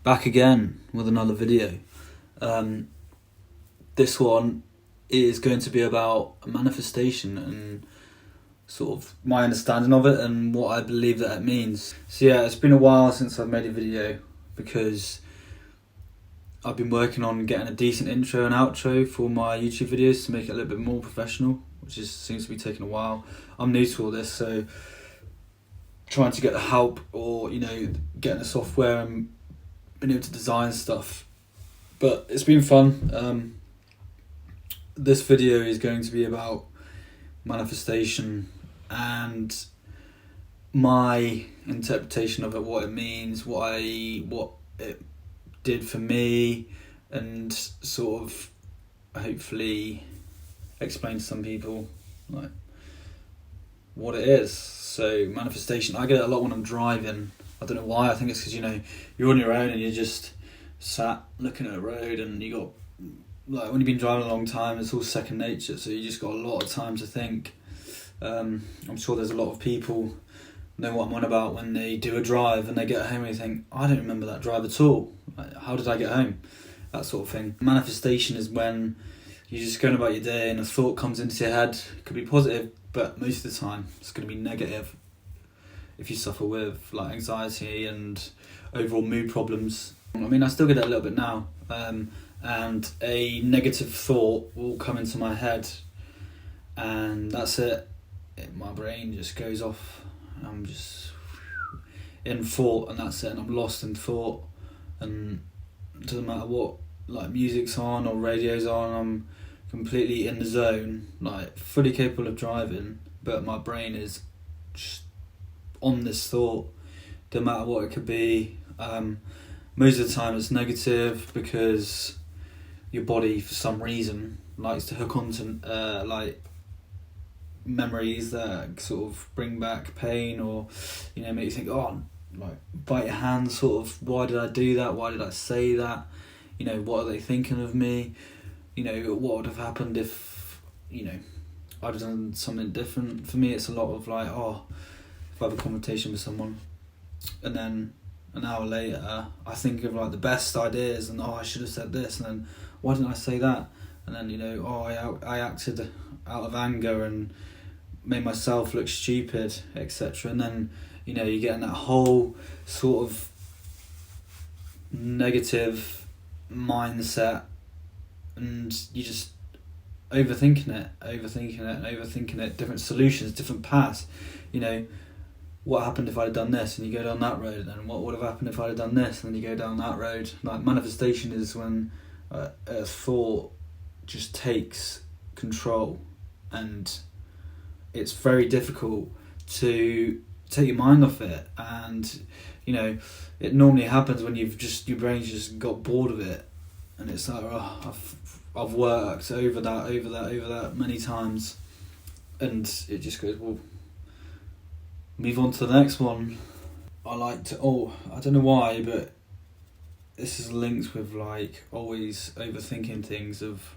Back again with another video. This one is going to be about manifestation and sort of my understanding of it and what I believe that it means. So yeah, it's been a while since I've made a video because I've been working on getting a decent intro and outro for my YouTube videos to make it a little bit more professional, which seems to be taking a while. I'm new to all this, so trying to get the help or getting the software and being able to design stuff. But it's been fun. This video is going to be about manifestation and my interpretation of it, what it means, what it did for me, and sort of hopefully explain to some people like what it is. So manifestation, I get it a lot when I'm driving. I don't know why. I think it's because you're on your own and you're just sat looking at a road, and you got like when you've been driving a long time, it's all second nature. So you just got a lot of time to think. I'm sure there's a lot of people know what I'm on about when they do a drive and they get home and they think, I don't remember that drive at all. Like, how did I get home? That sort of thing. Manifestation is when you're just going about your day and a thought comes into your head. It could be positive, but most of the time it's going to be negative. If you suffer with like anxiety and overall mood problems, I mean, I still get it a little bit now, and a negative thought will come into my head, and that's it. My brain just goes off. I'm just in thought, and that's it. And I'm lost in thought, and it doesn't matter what like music's on or radio's on. I'm completely in the zone, like fully capable of driving, but my brain is just on this thought, no matter what it could be. Most of the time it's negative because your body for some reason likes to hook onto like memories that sort of bring back pain, or make you think, oh, like bite your hand, sort of, why did I do that, why did I say that, what are they thinking of me, what would have happened if I'd have done something different. For me, it's a lot of like, oh, if I have a conversation with someone and then an hour later I think of like the best ideas and, oh, I should have said this, and then why didn't I say that, and then I acted out of anger and made myself look stupid, etc. And then you get in that whole sort of negative mindset, and you just overthinking it, different solutions, different paths. What happened if I'd have done this, and you go down that road, and what would have happened if I'd have done this, and then you go down that road. Like manifestation is when a thought just takes control, and it's very difficult to take your mind off it. And it normally happens when your brain's just got bored of it, and it's like, oh, I've worked over that many times, and it just goes, well, move on to the next one. I don't know why, but this is linked with like always overthinking things, of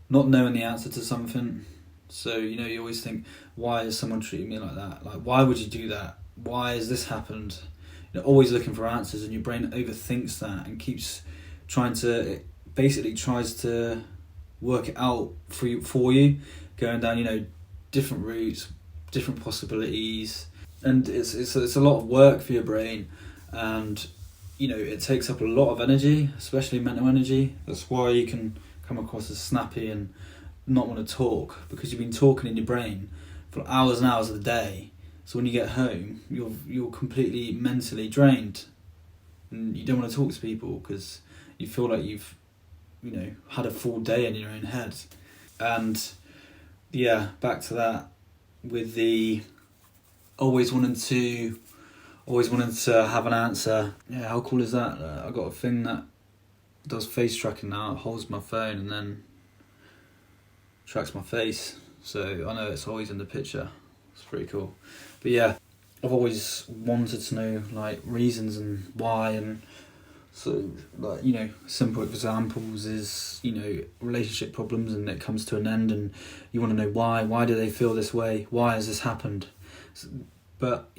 not knowing the answer to something. So you always think, why is someone treating me like that? Like, why would you do that? Why has this happened? Always looking for answers, and your brain overthinks that and keeps tries to work it out for you, going down different routes, different possibilities. And it's a lot of work for your brain, and it takes up a lot of energy, especially mental energy. That's why you can come across as snappy and not want to talk, because you've been talking in your brain for hours and hours of the day. So when you get home, you're completely mentally drained, and you don't want to talk to people because you feel like you've had a full day in your own head. And yeah, back to that with the always wanting to have an answer. Yeah, how cool is that? I got a thing that does face tracking now. It holds my phone and then tracks my face, so I know it's always in the picture. It's pretty cool. But yeah, I've always wanted to know like reasons and why, and so like simple examples is relationship problems, and it comes to an end, and you want to know why do they feel this way, why has this happened. But,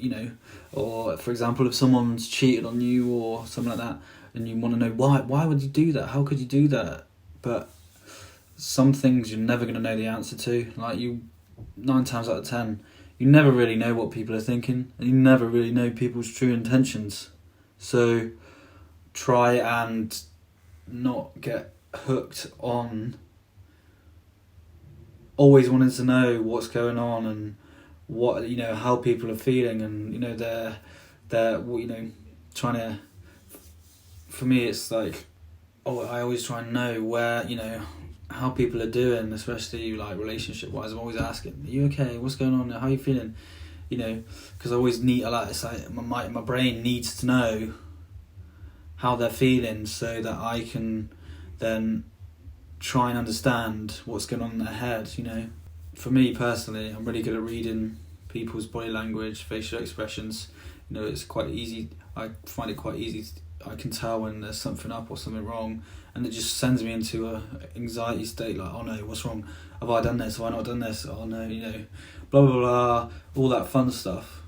or for example, if someone's cheated on you or something like that, and you want to know why would you do that? How could you do that? But some things you're never going to know the answer to. Like 9 times out of 10, you never really know what people are thinking, and you never really know people's true intentions. So try and not get hooked on always wanting to know what's going on and what, how people are feeling, and they're trying to. For me, it's like, I always try and know where, how people are doing, especially like relationship wise. I'm always asking, are you okay? What's going on? How are you feeling? Because I always need, it's like my brain needs to know how they're feeling so that I can then try and understand what's going on in their head. For me personally, I'm really good at reading people's body language, facial expressions. It's quite easy. I find it quite easy. I can tell when there's something up or something wrong, and it just sends me into a anxiety state. Like, oh no, what's wrong? Have I done this? Have I not done this? Oh no, blah blah blah, all that fun stuff.